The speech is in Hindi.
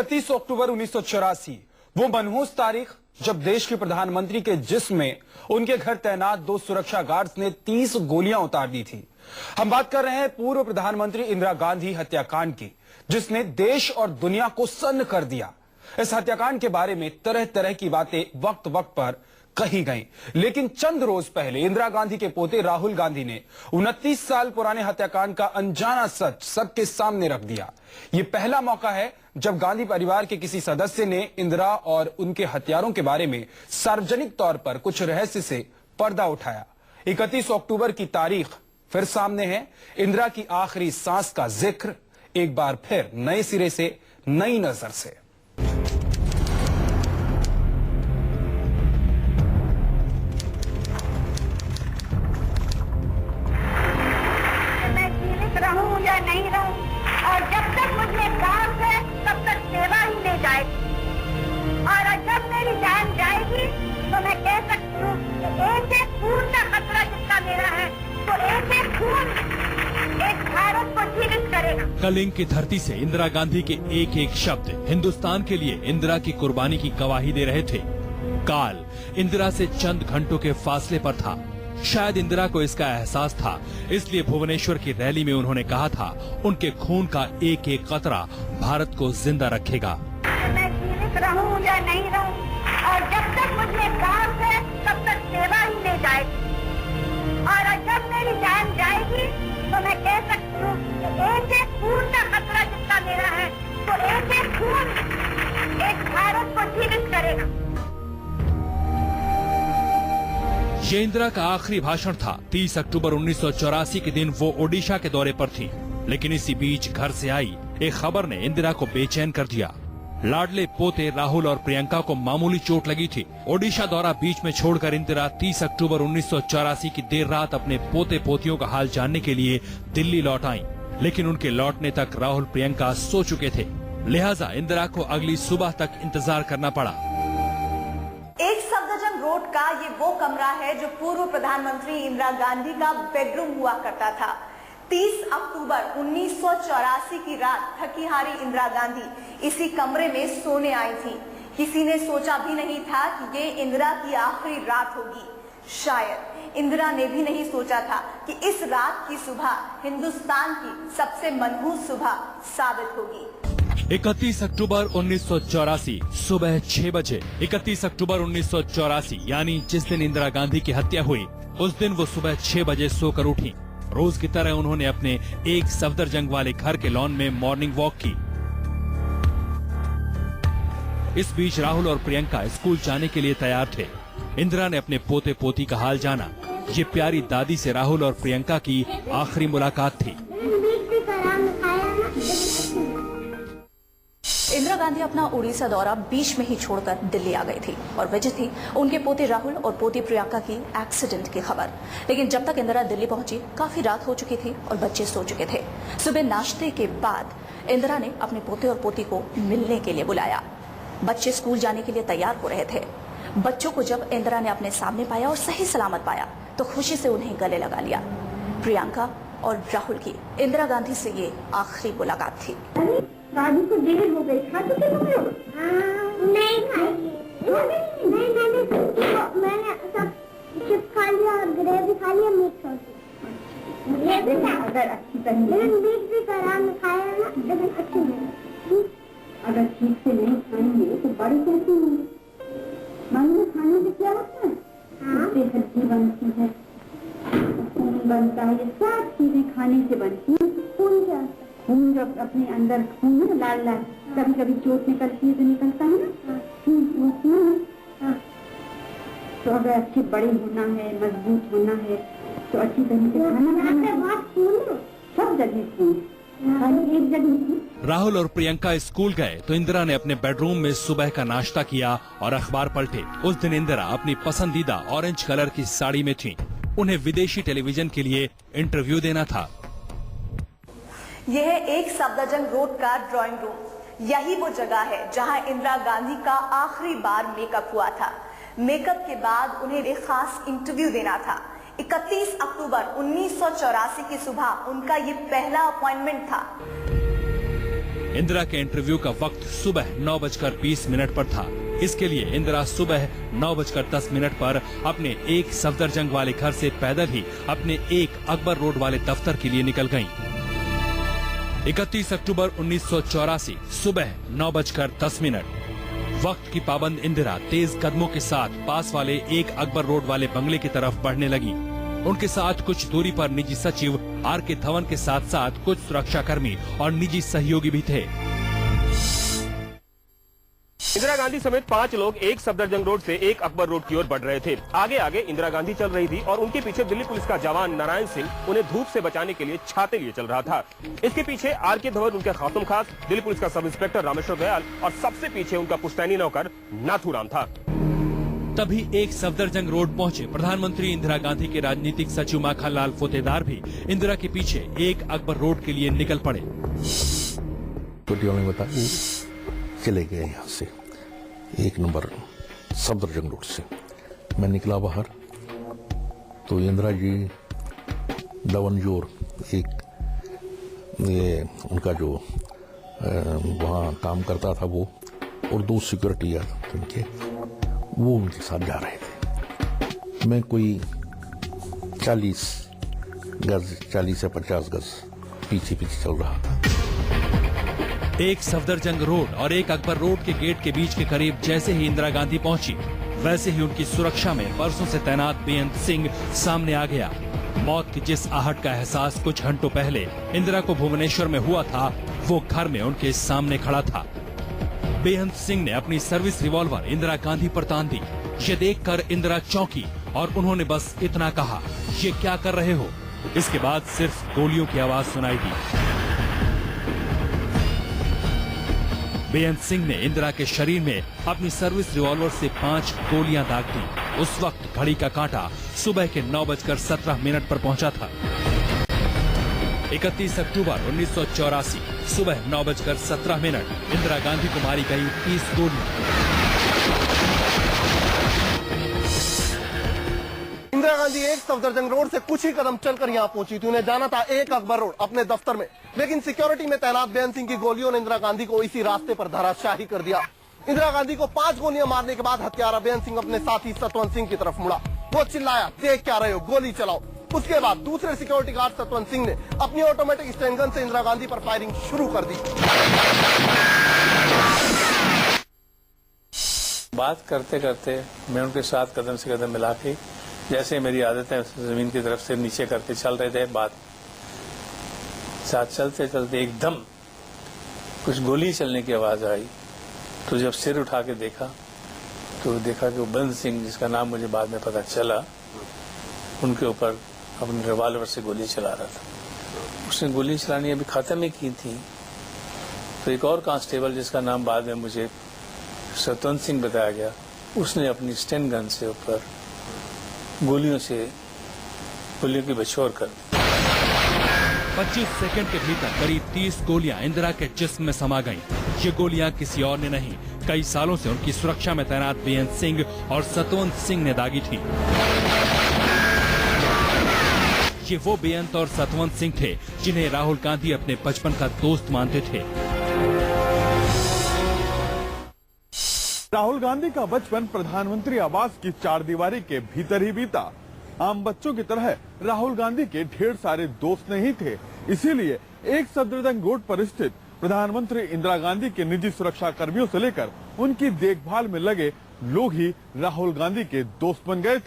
31 अक्टूबर 1984 वो मनहूस तारीख जब देश के प्रधानमंत्री के जिस्म में उनके घर तैनात 2 सुरक्षा गार्ड्स ने 30 गोलियां उतार दी थी। हम बात कर रहे हैं पूर्व प्रधानमंत्री इंदिरा गांधी हत्याकांड की, जिसने देश और दुनिया को सन्न कर दिया। इस हत्याकांड के बारे में तरह तरह की बातें वक्त वक्त पर कही गई, लेकिन चंद रोज पहले इंदिरा गांधी के पोते राहुल गांधी ने 29 साल पुराने हत्याकांड का अनजाना सच सबके सामने रख दिया। ये पहला मौका है जब गांधी परिवार के किसी सदस्य ने इंदिरा और उनके हत्यारों के बारे में सार्वजनिक तौर पर कुछ रहस्य से पर्दा उठाया। 31 अक्टूबर की तारीख फिर सामने है। इंदिरा की आखिरी सांस का जिक्र एक बार फिर नए सिरे से, नई नजर से। नहीं रहूं और जब तक मुझे काम है तब तक सेवा ही ले जाए, और जब मेरी जान जाएगी तो मैं कह सकती हूँ कि एक खून का खतरा जिसका मेरा है, तो एक खून एक भारत को जीवित करेगा। कलिंग की धरती से इंदिरा गांधी के एक एक शब्द हिंदुस्तान के लिए इंदिरा की कुर्बानी की गवाही दे रहे थे। काल इंदिरा से चंद घंटों के फासले पर था। शायद इंदिरा को इसका एहसास था, इसलिए भुवनेश्वर की रैली में उन्होंने कहा था उनके खून का एक एक कतरा भारत को जिंदा रखेगा। मैं जीवित रहूं या नहीं रहूं, और जब तक मुझे काम है तब तक सेवा ही ले जाए, और जब मेरी जान जाएगी तो मैं कह सकती हूँ कि एक खून का खतरा जिसका मेरा है, तो एक खून एक भारत को जीवित करेगा। ये इंदिरा का आखिरी भाषण था। 30 अक्टूबर 1984 के दिन वो ओडिशा के दौरे पर थी, लेकिन इसी बीच घर से आई एक खबर ने इंदिरा को बेचैन कर दिया। लाडले पोते राहुल और प्रियंका को मामूली चोट लगी थी। ओडिशा दौरा बीच में छोड़कर इंदिरा 30 अक्टूबर 1984 की देर रात अपने पोते पोतियों का हाल जानने के लिए दिल्ली लौट आईं, लेकिन उनके लौटने तक राहुल प्रियंका सो चुके थे, लिहाजा इंदिरा को अगली सुबह तक इंतजार करना पड़ा। एक सफदरजंग रोड का ये वो कमरा है जो पूर्व प्रधानमंत्री इंदिरा गांधी का बेडरूम हुआ करता था। 30 अक्टूबर 1984 की रात थकी हारी इंदिरा गांधी इसी कमरे में सोने आई थी। किसी ने सोचा भी नहीं था कि ये इंदिरा की आखिरी रात होगी। शायद इंदिरा ने भी नहीं सोचा था कि इस रात की सुबह हिंदुस्तान की सबसे मनहूस सुबह साबित होगी। 31 अक्टूबर 1984 सुबह 6 बजे। 31 अक्टूबर 1984 यानी जिस दिन इंदिरा गांधी की हत्या हुई, उस दिन वो सुबह 6 बजे सोकर उठी। रोज की तरह उन्होंने अपने एक सफदरजंग वाले घर के लॉन में मॉर्निंग वॉक की। इस बीच राहुल और प्रियंका स्कूल जाने के लिए तैयार थे। इंदिरा ने अपने पोते पोती का हाल जाना। ये प्यारी दादी से राहुल और प्रियंका की आखिरी मुलाकात थी। इंदिरा गांधी अपना उड़ीसा दौरा बीच में ही छोड़कर दिल्ली आ गई थी, और वजह थी उनके पोते राहुल और पोती प्रियंका की एक्सीडेंट की खबर। लेकिन जब तक इंदिरा दिल्ली पहुंची काफी रात हो चुकी थी और बच्चे सो चुके थे। सुबह नाश्ते के बाद इंदिरा ने अपने पोते और पोती को मिलने के लिए बुलाया। बच्चे स्कूल जाने के लिए तैयार हो रहे थे। बच्चों को जब इंदिरा ने अपने सामने पाया और सही सलामत पाया तो खुशी से उन्हें गले लगा लिया। प्रियंका और राहुल की इंदिरा गांधी से ये आखिरी मुलाकात थी। दादी को देर हो गई, खा चुके तुम लोग? नहीं खाई। मैंने सब चिप्स खा लिया, ग्रेवी खा लिया, मीट अगर अच्छी मीट भी कराम खाया ना, लेकिन अच्छी नहीं। अगर ठीक से नहीं खाएंगे तो बड़ी कैसी होंगी? मम्मी खाने से क्या होता है? उससे हड्डी बनती है, खून बनता है, ये सब चीजें खाने से बनती है। खून क्या? खून जब अपने अंदर खून है लाल लाल, कभी कभी चोट निकलती है तो निकलता है ना, तो अगर अच्छे बड़े होना है, मजबूत होना है तो अच्छी तरह से खाना सब जगह खून, एक जगह। राहुल और प्रियंका स्कूल गए तो इंदिरा ने अपने बेडरूम में सुबह का नाश्ता किया और अखबार पलटे। उस दिन इंदिरा अपनी पसंदीदा ऑरेंज कलर की साड़ी में थी। उन्हें विदेशी टेलीविजन के लिए इंटरव्यू देना था। यह है एक सफदरजंग रोड का ड्राइंग रूम। यही वो जगह है जहां इंदिरा गांधी का आखिरी बार मेकअप हुआ था। मेकअप के बाद उन्हें एक खास इंटरव्यू देना था। 31 अक्टूबर 1984 की सुबह उनका ये पहला अपॉइंटमेंट था। इंदिरा के इंटरव्यू का वक्त सुबह 9:20 पर था। इसके लिए इंदिरा सुबह 9:10 पर अपने एक सफदरजंग वाले घर से पैदल ही अपने एक अकबर रोड वाले दफ्तर के लिए निकल गईं। 31 अक्टूबर 1984 सुबह 9:10। वक्त की पाबंद इंदिरा तेज कदमों के साथ पास वाले एक अकबर रोड वाले बंगले की तरफ बढ़ने लगी। उनके साथ कुछ दूरी पर निजी सचिव आर.के. धवन के साथ साथ कुछ सुरक्षाकर्मी और निजी सहयोगी भी थे। इंदिरा गांधी समेत 5 लोग एक सफदरजंग रोड से एक अकबर रोड की ओर बढ़ रहे थे। आगे आगे इंदिरा गांधी चल रही थी और उनके पीछे दिल्ली पुलिस का जवान नारायण सिंह उन्हें धूप से बचाने के लिए छाते लिए चल रहा था। इसके पीछे आर.के. धवन, उनके खासम खास, दिल्ली पुलिस का सब इंस्पेक्टर रामेश्वर दयाल और सबसे पीछे उनका पुश्तैनी नौकर नाथूराम था। तभी एक सफदरजंग रोड पहुंचे प्रधानमंत्री इंदिरा गांधी के राजनीतिक सचिव माखनलाल फोतेदार भी इंदिरा के पीछे एक अकबर रोड के लिए निकल पड़े। चले गए यहाँ से 1 नंबर सफदरजंग रोड से। मैं निकला बाहर तो इंदिरा जी, दवनजोर एक ये उनका जो वहाँ काम करता था वो, और 2 सिक्योरिटी गार्ड उनके, वो उनके साथ जा रहे थे। मैं कोई 40 से 50 गज पीछे चल रहा था। एक सफदरजंग रोड और एक अकबर रोड के गेट के बीच के करीब जैसे ही इंदिरा गांधी पहुंची, वैसे ही उनकी सुरक्षा में बरसों से तैनात बेअंत सिंह सामने आ गया। मौत की जिस आहट का एहसास कुछ घंटों पहले इंदिरा को भुवनेश्वर में हुआ था, वो घर में उनके सामने खड़ा था। बेअंत सिंह ने अपनी सर्विस रिवॉल्वर इंदिरा गांधी पर तान दी। ये देखकर इंदिरा चौंकी और उन्होंने बस इतना कहा, ये क्या कर रहे हो? इसके बाद सिर्फ गोलियों की आवाज सुनाई दी। बेअंत सिंह ने इंदिरा के शरीर में अपनी सर्विस रिवॉल्वर से 5 गोलियां दाग दी। उस वक्त घड़ी का कांटा सुबह के 9:17 पर पहुंचा था। 31 अक्टूबर 1984 सुबह 9:17 इंदिरा गांधी को मारी गई 30 गोलियां। इंदिरा गांधी एक सफदरजंग रोड से कुछ ही कदम चलकर यहाँ पहुंची थी। उन्हें जाना था एक अकबर रोड अपने दफ्तर में, लेकिन सिक्योरिटी में तैनात बेअंत सिंह की गोलियों ने इंदिरा गांधी को इसी रास्ते पर धराशायी कर दिया। इंदिरा गांधी को 5 गोलियां मारने के बाद हत्यारा बेअंत सिंह अपने साथी सतवंत सिंह की तरफ मुड़ा। वो चिल्लाया, देख क्या रहे हो, गोली चलाओ। उसके बाद दूसरे सिक्योरिटी गार्ड सतवंत सिंह ने अपनी ऑटोमेटिक स्टैन गन से इंदिरा गांधी पर फायरिंग शुरू कर दी। बात करते करते मैं उनके साथ कदम से कदम मिला के, जैसे मेरी आदत है, जमीन की तरफ से नीचे करके चल रहे थे। बात साथ चलते चलते एकदम कुछ गोली चलने की आवाज आई। तो जब सिर उठा के देखा तो देखा कि वो बंद सिंह, जिसका नाम मुझे बाद में पता चला, उनके ऊपर अपने रिवॉल्वर से गोली चला रहा था। उसने गोली चलानी अभी खत्म ही की थी तो एक और कांस्टेबल, जिसका नाम बाद में मुझे सतवंत सिंह बताया गया, उसने अपनी स्टेन गन से ऊपर गोलियों की बछौर कर दी। 25 सेकंड के भीतर करीब 30 गोलियां इंदिरा के जिस्म में समा गईं। ये गोलियां किसी और ने नहीं, कई सालों से उनकी सुरक्षा में तैनात बेअंत सिंह और सतवंत सिंह ने दागी थी। ये वो बेअंत और सतवंत सिंह थे जिन्हें राहुल गांधी अपने बचपन का दोस्त मानते थे। राहुल गांधी का बचपन प्रधानमंत्री आवास की 4 दीवारी के भीतर ही बीता। आम बच्चों की तरह राहुल गांधी के ढेर सारे दोस्त नहीं थे, इसीलिए एक सफदरजंग रोड पर स्थित प्रधानमंत्री इंदिरा गांधी के निजी सुरक्षा कर्मियों से लेकर उनकी देखभाल में लगे लोग ही राहुल गांधी के दोस्त बन गए